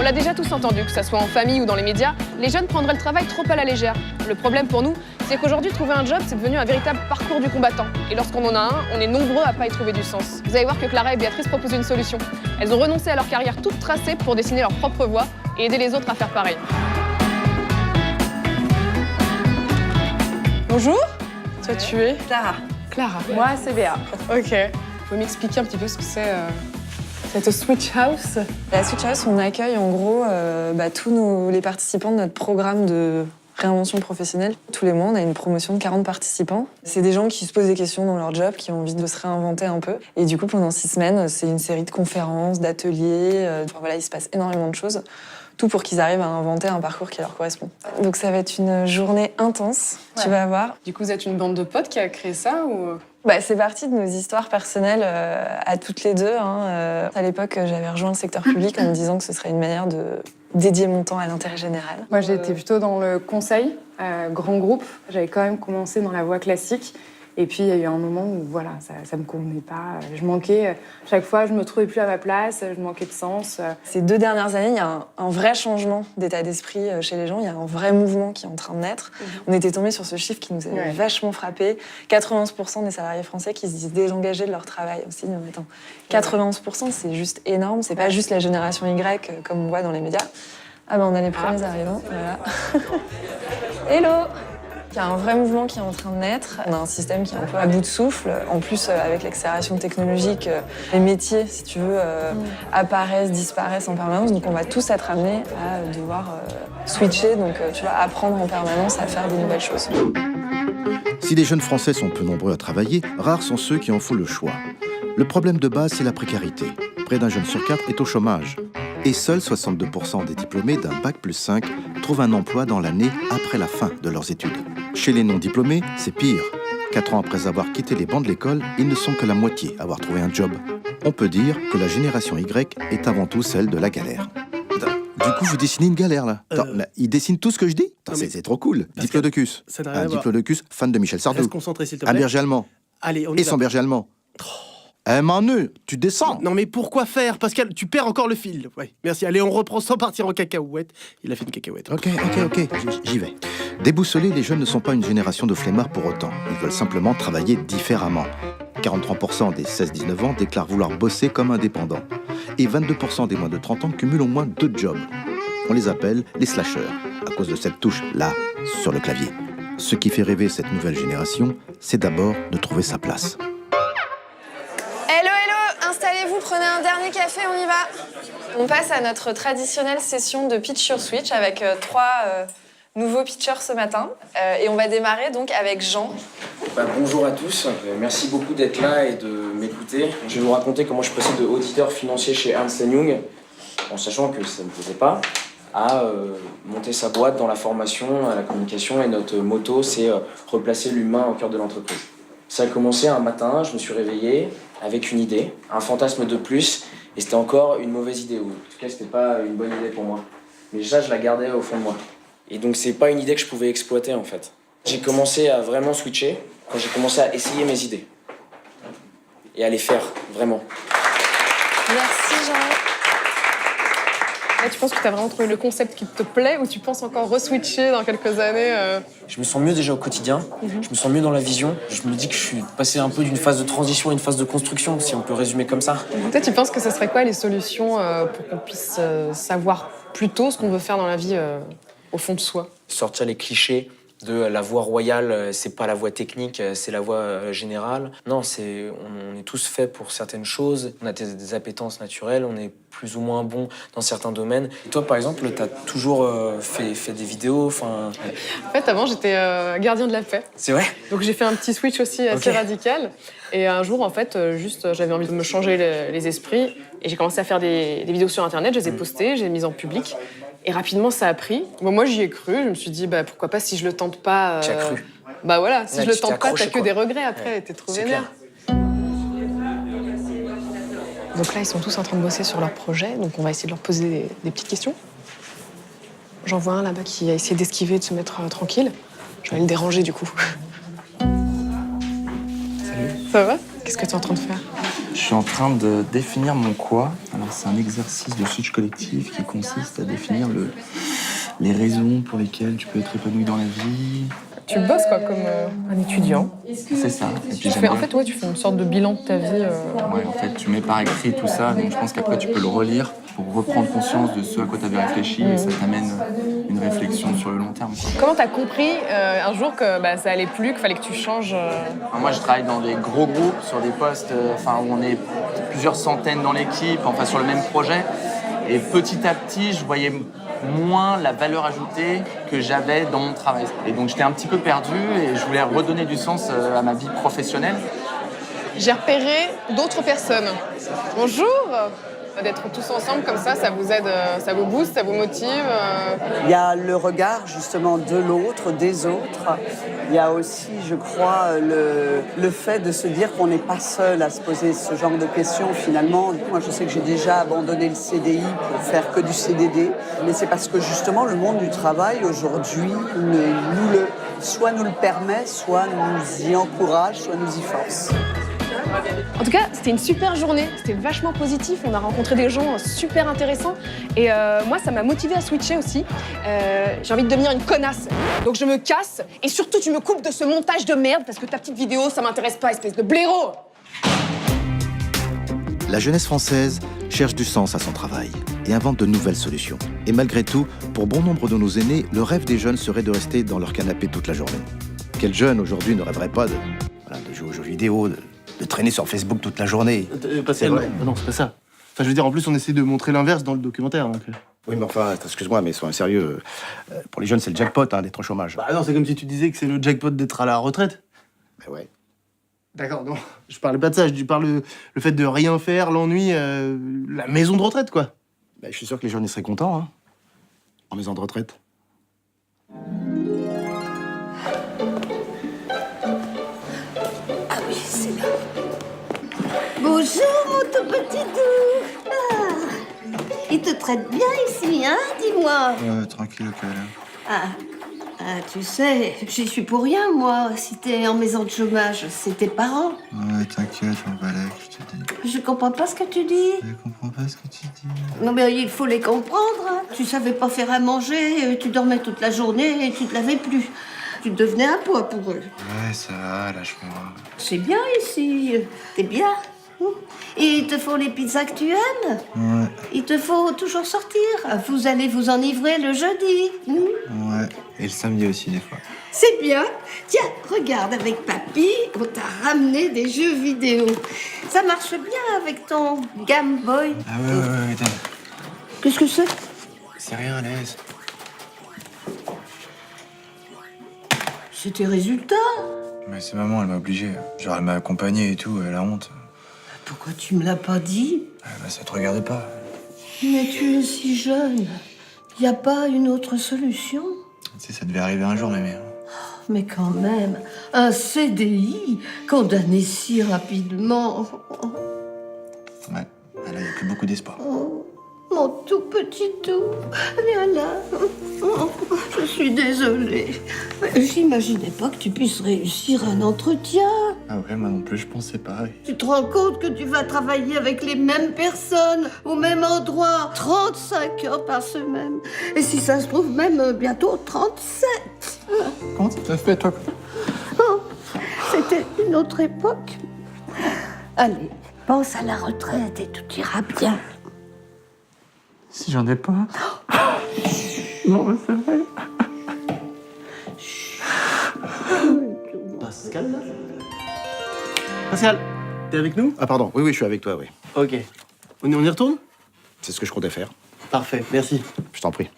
l'a déjà tous entendu, que ce soit en famille ou dans les médias, les jeunes prendraient le travail trop à la légère. Le problème pour nous, c'est qu'aujourd'hui, trouver un job, c'est devenu un véritable parcours du combattant. Et lorsqu'on en a un, on est nombreux à pas y trouver du sens. Vous allez voir que Clara et Béatrice proposent une solution. Elles ont renoncé à leur carrière toute tracée pour dessiner leur propre voie et aider les autres à faire pareil. Bonjour. Toi, tu es Clara. Clara. Moi, c'est Béa. Ok. Vous pouvez m'expliquer un petit peu ce que c'est cette Switch House? La Switch House, on accueille en gros tous les participants de notre programme de réinvention professionnelle. Tous les mois, on a une promotion de 40 participants. C'est des gens qui se posent des questions dans leur job, qui ont envie de se réinventer un peu. Et du coup, pendant 6 semaines, c'est une série de conférences, d'ateliers. Il se passe énormément de choses. Tout pour qu'ils arrivent à inventer un parcours qui leur correspond. Donc ça va être une journée intense, tu vas voir. Du coup, vous êtes une bande de potes qui a créé ça ou... C'est parti de nos histoires personnelles à toutes les deux. À l'époque, j'avais rejoint le secteur public en me disant que ce serait une manière de dédier mon temps à l'intérêt général. Moi, j'ai été plutôt dans le conseil, grand groupe. J'avais quand même commencé dans la voie classique. Et puis, il y a eu un moment où ça me convenait pas. Je manquais, chaque fois, je me trouvais plus à ma place, je manquais de sens. Ces 2 dernières années, il y a un vrai changement d'état d'esprit chez les gens. Il y a un vrai mouvement qui est en train de naître. On était tombé sur ce chiffre qui nous avait vachement frappé. 91% des salariés français qui se disent désengagés de leur travail aussi. Mais attends, 91%, c'est juste énorme. C'est pas juste la génération Y comme on voit dans les médias. On a les premiers arrivants. Voilà. Hello! Il y a un vrai mouvement qui est en train de naître. On a un système qui est un peu à bout de souffle. En plus, avec l'accélération technologique, les métiers, si tu veux, apparaissent, disparaissent en permanence. Donc on va tous être amenés à devoir switcher, donc apprendre en permanence à faire des nouvelles choses. Si les jeunes Français sont peu nombreux à travailler, rares sont ceux qui en font le choix. Le problème de base, c'est la précarité. Près d'un jeune sur 4 est au chômage. Et seuls 62% des diplômés d'un bac+5 trouvent un emploi dans l'année après la fin de leurs études. Chez les non-diplômés, c'est pire. 4 ans après avoir quitté les bancs de l'école, ils ne sont que la moitié à avoir trouvé un job. On peut dire que la génération Y est avant tout celle de la galère. Du coup, vous dessinez une galère, là. Là, il dessine tout ce que je dis. C'est trop cool. Diplodocus. Un diplodocus, fan de Michel Sardou. Reste concentré, s'il te plaît. Un berger allemand. Allez, on y Et va. son berger allemand. Manu, tu descends. Non mais pourquoi faire, Pascal? Tu perds encore le fil. Ouais, merci. Allez, on reprend sans partir en cacahuète. Il a fait une cacahuète. Ok, j'y vais. Déboussolés, les jeunes ne sont pas une génération de flemmards pour autant. Ils veulent simplement travailler différemment. 43% des 16-19 ans déclarent vouloir bosser comme indépendants. Et 22% des moins de 30 ans cumulent au moins 2 jobs. On les appelle les slasheurs, à cause de cette touche-là, sur le clavier. Ce qui fait rêver cette nouvelle génération, c'est d'abord de trouver sa place. Hello, installez-vous, prenez un dernier café, on y va. On passe à notre traditionnelle session de pitch sur Switch avec 3 nouveaux pitchers ce matin. Et on va démarrer donc avec Jean. Bonjour à tous, merci beaucoup d'être là et de m'écouter. Je vais vous raconter comment je suis passé de auditeur financier chez Ernst & Young, en sachant que ça ne me plaisait pas, à monter sa boîte dans la formation, à la communication. Et notre motto, c'est replacer l'humain au cœur de l'entreprise. Ça a commencé un matin, je me suis réveillé avec une idée, un fantasme de plus, et c'était encore une mauvaise idée, ou en tout cas c'était pas une bonne idée pour moi. Mais ça, je la gardais au fond de moi. Et donc c'est pas une idée que je pouvais exploiter en fait. J'ai commencé à vraiment switcher quand j'ai commencé à essayer mes idées. Et à les faire, vraiment. Merci Jean. Là, tu penses que tu as vraiment trouvé le concept qui te plaît ou tu penses encore re-switcher dans quelques années Je me sens mieux déjà au quotidien, je me sens mieux dans la vision. Je me dis que je suis passé un peu d'une phase de transition à une phase de construction, si on peut résumer comme ça. Toi, tu penses que ce serait quoi les solutions pour qu'on puisse savoir plus tôt ce qu'on veut faire dans la vie au fond de soi? Sortir les clichés de la voie royale, c'est pas la voie technique, c'est la voie générale. Non, on est tous faits pour certaines choses, on a des appétences naturelles, on est plus ou moins bon dans certains domaines. Et toi, par exemple, t'as toujours fait des vidéos, enfin... En fait, avant, j'étais gardien de la paix. C'est vrai? Donc j'ai fait un petit switch aussi assez radical. Et un jour, en fait, j'avais envie de me changer les esprits. Et j'ai commencé à faire des vidéos sur Internet, je les ai postées, j'ai les mises en public. Et rapidement, ça a pris. Bon, moi, j'y ai cru. Je me suis dit, pourquoi pas si je le tente pas... Tu as cru? Voilà, si je le tente pas, t'as que quoi. des regrets après. T'es trop vénère. Donc là, ils sont tous en train de bosser sur leur projet. Donc on va essayer de leur poser des petites questions. J'en vois un là-bas qui a essayé d'esquiver, de se mettre tranquille. Je vais le déranger du coup. Salut. Ça va? Qu'est-ce que tu es en train de faire? Je suis en train de définir mon quoi. Alors, c'est un exercice de switch collectif qui consiste à définir les raisons pour lesquelles tu peux être épanoui dans la vie. Tu bosses quoi, comme un étudiant. C'est ça. Et puis, Tu fais une sorte de bilan de ta vie. Ouais, en fait, tu mets par écrit tout ça, donc je pense qu'après, tu peux le relire pour reprendre conscience de ce à quoi tu avais réfléchi et ça t'amène une réflexion sur le long terme, quoi. Comment t'as compris un jour que ça allait plus, qu'il fallait que tu changes Enfin, moi, je travaille dans des gros groupes, sur des postes où on est plusieurs centaines dans l'équipe, sur le même projet. Et petit à petit, je voyais moins la valeur ajoutée que j'avais dans mon travail. Et donc, j'étais un petit peu perdu et je voulais redonner du sens à ma vie professionnelle. J'ai repéré d'autres personnes. Bonjour. D'être tous ensemble comme ça vous aide, ça vous booste, ça vous motive. Il y a le regard justement de l'autre, des autres. Il y a aussi, je crois, le fait de se dire qu'on n'est pas seul à se poser ce genre de questions finalement. Moi, je sais que j'ai déjà abandonné le CDI pour faire que du CDD, mais c'est parce que justement le monde du travail aujourd'hui soit nous le permet, soit nous y encourage, soit nous y force. En tout cas, c'était une super journée, c'était vachement positif, on a rencontré des gens super intéressants et moi ça m'a motivée à switcher aussi. J'ai envie de devenir une connasse, donc je me casse et surtout tu me coupes de ce montage de merde parce que ta petite vidéo ça m'intéresse pas, espèce de blaireau. La jeunesse française cherche du sens à son travail et invente de nouvelles solutions. Et malgré tout, pour bon nombre de nos aînés, le rêve des jeunes serait de rester dans leur canapé toute la journée. Quel jeune aujourd'hui ne rêverait pas de jouer aux jeux vidéo, de traîner sur Facebook toute la journée? Pascal, non, c'est pas ça. Enfin, je veux dire, en plus, on essaie de montrer l'inverse dans le documentaire. Donc... Oui, mais enfin, excuse-moi, mais sois sérieux. Pour les jeunes, c'est le jackpot d'être au chômage. Bah non, c'est comme si tu disais que c'est le jackpot d'être à la retraite. Ben ouais. D'accord, non. Je parlais pas de ça, je parle le fait de rien faire, l'ennui, la maison de retraite, quoi. Ben, je suis sûr que les jeunes, ils seraient contents, hein, en maison de retraite. Ah oui, c'est là. Bonjour, mon tout petit doux. Ah, il te traite bien ici, hein, dis-moi. Tranquille, ok. Tu sais, j'y suis pour rien, moi. Si t'es en maison de chômage, c'est tes parents. Ouais, t'inquiète, on va aller, je te dis. Je comprends pas ce que tu dis. Je comprends pas ce que tu dis. Non, mais il faut les comprendre. Hein. Tu savais pas faire à manger, tu dormais toute la journée et tu te lavais plus. Tu devenais un poids pour eux. Ouais, ça va, lâche-moi. C'est bien ici. T'es bien. Et il te faut les pizzas que tu aimes. Ouais. Il te faut toujours sortir. Vous allez vous enivrer le jeudi. Ouais, et le samedi aussi, des fois. C'est bien. Tiens, regarde, avec papy, on t'a ramené des jeux vidéo. Ça marche bien avec ton Game Boy. Ah ouais, attends. Qu'est-ce que c'est? C'est rien, laisse. C'est tes résultats. Mais c'est maman, elle m'a obligé. Genre, elle m'a accompagné et tout, elle a honte. Pourquoi tu me l'as pas dit? Ça te regarde pas. Mais tu es si jeune. Y a pas une autre solution? Tu sais, ça devait arriver un jour, mémé. Mais quand même, un CDI condamné si rapidement. Ouais, là, y a plus beaucoup d'espoir. Oh, mon tout petit tout, viens là. Oh, je suis désolée. J'imaginais pas que tu puisses réussir un entretien. Ah ouais, moi non plus, je pensais pas. Tu te rends compte que tu vas travailler avec les mêmes personnes, au même endroit, 35 heures par semaine. Et si ça se trouve, même bientôt 37. Comment ça t'a fait, toi? Oh, c'était une autre époque. Allez, pense à la retraite et tout ira bien. Si j'en ai pas. Non, mais c'est vrai. Pascal, là? Pascal, t'es avec nous? Ah pardon, oui, je suis avec toi, oui. Ok. On y retourne? C'est ce que je comptais faire. Parfait, merci. Je t'en prie.